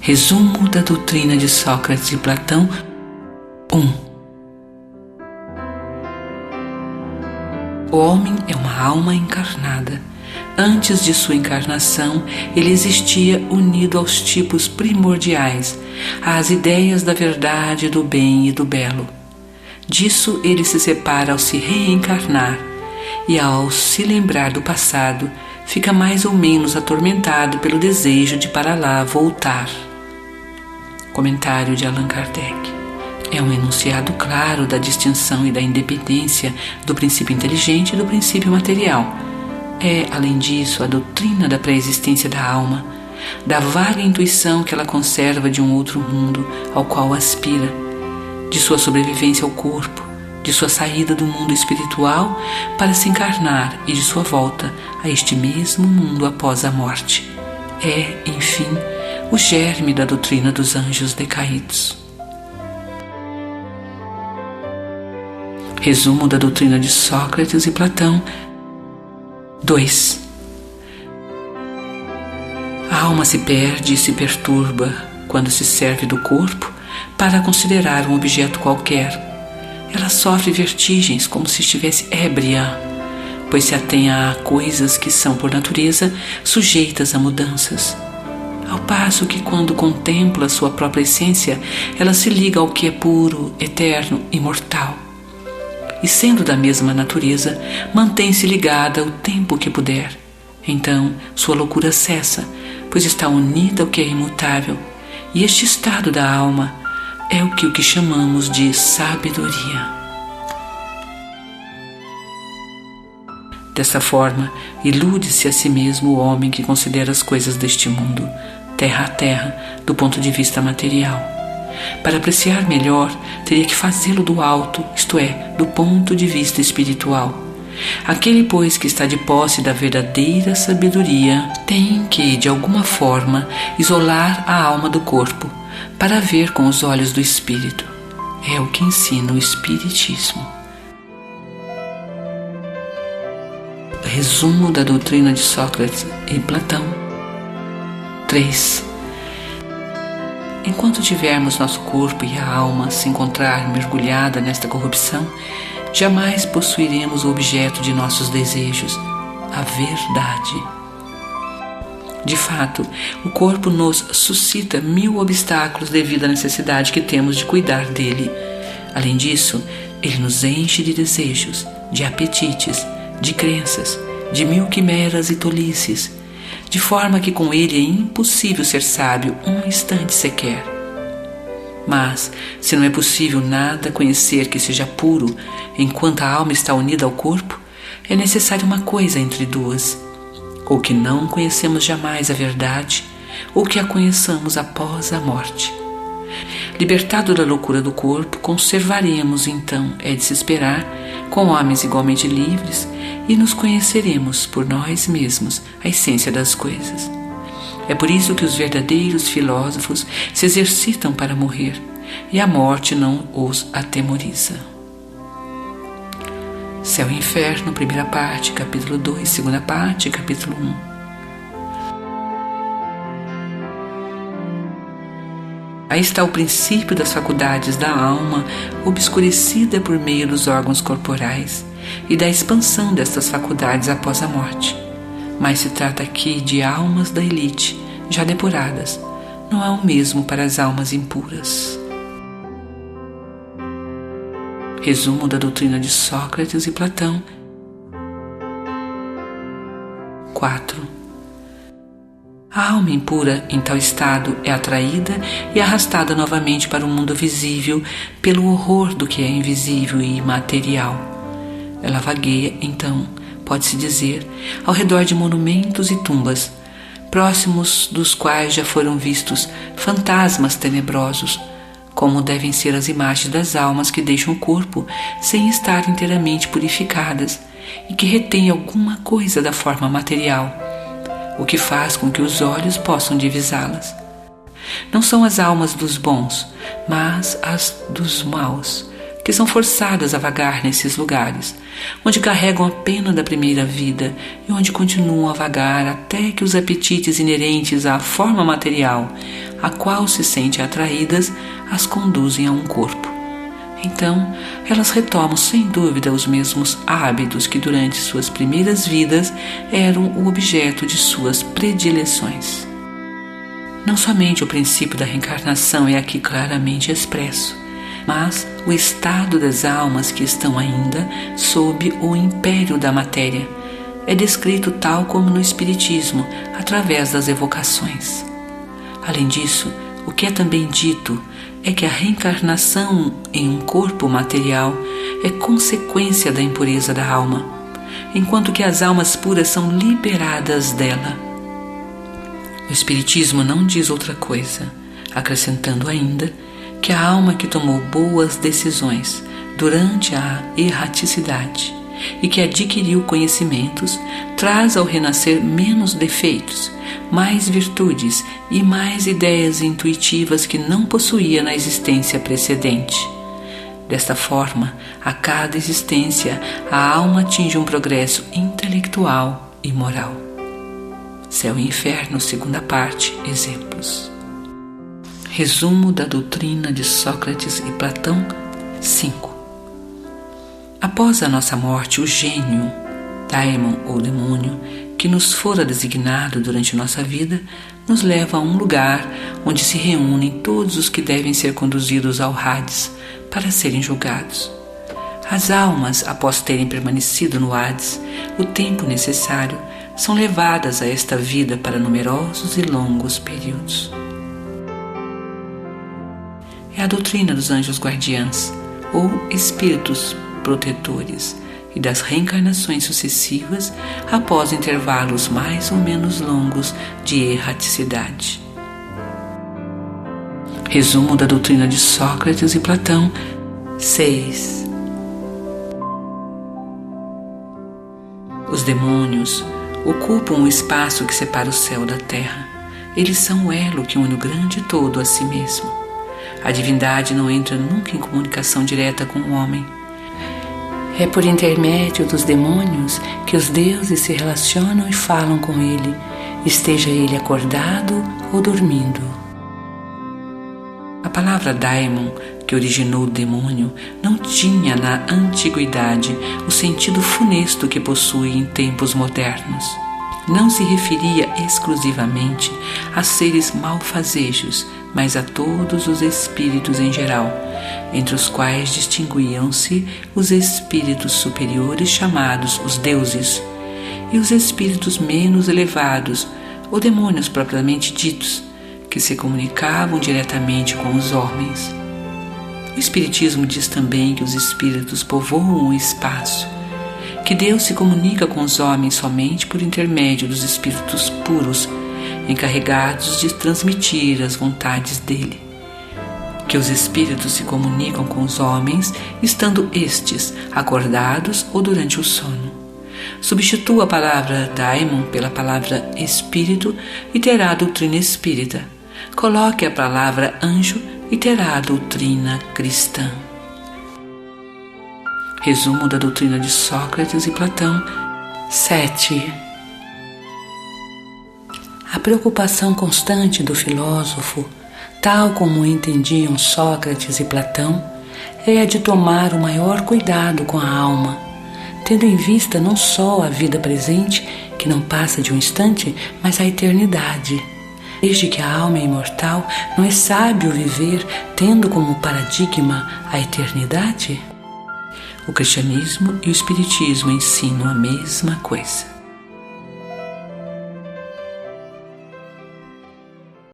Resumo da doutrina de Sócrates e Platão 1. O homem é uma alma encarnada. Antes de sua encarnação, ele existia unido aos tipos primordiais, às ideias da verdade, do bem e do belo. Disso ele se separa ao se reencarnar e, ao se lembrar do passado, fica mais ou menos atormentado pelo desejo de para lá voltar. Comentário de Allan Kardec. É um enunciado claro da distinção e da independência do princípio inteligente e do princípio material. É, além disso, a doutrina da pré-existência da alma, da vaga intuição que ela conserva de um outro mundo ao qual aspira, de sua sobrevivência ao corpo, de sua saída do mundo espiritual para se encarnar e de sua volta a este mesmo mundo após a morte. É, enfim, o germe da doutrina dos anjos decaídos. Resumo da doutrina de Sócrates e Platão 2. A alma se perde e se perturba quando se serve do corpo para considerar um objeto qualquer. Ela sofre vertigens como se estivesse ébria, pois se atenha a coisas que são por natureza sujeitas a mudanças. Ao passo que, quando contempla sua própria essência, ela se liga ao que é puro, eterno, imortal. E, sendo da mesma natureza, mantém-se ligada o tempo que puder. Então, sua loucura cessa, pois está unida ao que é imutável. E este estado da alma é o que chamamos de sabedoria. Dessa forma, ilude-se a si mesmo o homem que considera as coisas deste mundo, terra a terra, do ponto de vista material. Para apreciar melhor, teria que fazê-lo do alto, isto é, do ponto de vista espiritual. Aquele, pois, que está de posse da verdadeira sabedoria, tem que, de alguma forma, isolar a alma do corpo, para ver com os olhos do espírito. É o que ensina o Espiritismo. Resumo da doutrina de Sócrates e Platão 3. Enquanto tivermos nosso corpo e a alma se encontrar mergulhada nesta corrupção, jamais possuiremos o objeto de nossos desejos, a verdade. De fato, o corpo nos suscita 1000 obstáculos devido à necessidade que temos de cuidar dele. Além disso, ele nos enche de desejos, de apetites, de crenças, de 1000 quimeras e tolices, de forma que com ele é impossível ser sábio um instante sequer. Mas, se não é possível nada conhecer que seja puro enquanto a alma está unida ao corpo, é necessária uma coisa entre duas: ou que não conhecemos jamais a verdade, ou que a conheçamos após a morte. Libertado da loucura do corpo, conservaremos, então, é de se esperar, com homens igualmente livres, e nos conheceremos por nós mesmos a essência das coisas. É por isso que os verdadeiros filósofos se exercitam para morrer, e a morte não os atemoriza. Céu e Inferno, primeira parte, capítulo 2, segunda parte, capítulo 1. Aí está o princípio das faculdades da alma, obscurecida por meio dos órgãos corporais, e da expansão destas faculdades após a morte. Mas se trata aqui de almas da elite, já depuradas. Não é o mesmo para as almas impuras. Resumo da doutrina de Sócrates e Platão 4. A alma impura, em tal estado, é atraída e arrastada novamente para o mundo visível pelo horror do que é invisível e imaterial. Ela vagueia, então, pode-se dizer, ao redor de monumentos e tumbas, próximos dos quais já foram vistos fantasmas tenebrosos, como devem ser as imagens das almas que deixam o corpo sem estar inteiramente purificadas e que retêm alguma coisa da forma material, o que faz com que os olhos possam divisá-las. Não são as almas dos bons, mas as dos maus, que são forçadas a vagar nesses lugares, onde carregam a pena da primeira vida e onde continuam a vagar até que os apetites inerentes à forma material, a qual se sentem atraídas, as conduzem a um corpo. Então, elas retomam sem dúvida os mesmos hábitos que durante suas primeiras vidas eram o objeto de suas predileções. Não somente o princípio da reencarnação é aqui claramente expresso, mas o estado das almas que estão ainda sob o império da matéria é descrito tal como no Espiritismo, através das evocações. Além disso, o que é também dito é que a reencarnação em um corpo material é consequência da impureza da alma, enquanto que as almas puras são liberadas dela. O Espiritismo não diz outra coisa, acrescentando ainda que a alma que tomou boas decisões durante a erraticidade e que adquiriu conhecimentos traz ao renascer menos defeitos, mais virtudes e mais ideias intuitivas que não possuía na existência precedente. Desta forma, a cada existência, a alma atinge um progresso intelectual e moral. Céu e Inferno, segunda parte, exemplos. Resumo da doutrina de Sócrates e Platão 5. Após a nossa morte, o gênio, daimon ou demônio, que nos fora designado durante nossa vida, nos leva a um lugar onde se reúnem todos os que devem ser conduzidos ao Hades para serem julgados. As almas, após terem permanecido no Hades o tempo necessário, são levadas a esta vida para numerosos e longos períodos. É a doutrina dos anjos guardiãs, ou espíritos protetores, e das reencarnações sucessivas após intervalos mais ou menos longos de erraticidade. Resumo da doutrina de Sócrates e Platão 6. Os demônios ocupam o espaço que separa o céu da terra. Eles são o elo que une o grande todo a si mesmo. A divindade não entra nunca em comunicação direta com o homem. É por intermédio dos demônios que os deuses se relacionam e falam com ele, esteja ele acordado ou dormindo. A palavra daimon, que originou o demônio, não tinha na antiguidade o sentido funesto que possui em tempos modernos. Não se referia exclusivamente a seres malfazejos, mas a todos os espíritos em geral, entre os quais distinguiam-se os espíritos superiores chamados os deuses e os espíritos menos elevados, ou demônios propriamente ditos, que se comunicavam diretamente com os homens. O Espiritismo diz também que os espíritos povoam o espaço, que Deus se comunica com os homens somente por intermédio dos espíritos puros, encarregados de transmitir as vontades dele, que os espíritos se comunicam com os homens estando estes acordados ou durante o sono. Substitua a palavra daimon pela palavra espírito e terá a doutrina espírita. Coloque a palavra anjo e terá a doutrina cristã. Resumo da doutrina de Sócrates e Platão 7. A preocupação constante do filósofo, tal como entendiam Sócrates e Platão, é a de tomar o maior cuidado com a alma, tendo em vista não só a vida presente, que não passa de um instante, mas a eternidade. Desde que a alma é imortal, não é sábio viver tendo como paradigma a eternidade? O cristianismo e o espiritismo ensinam a mesma coisa.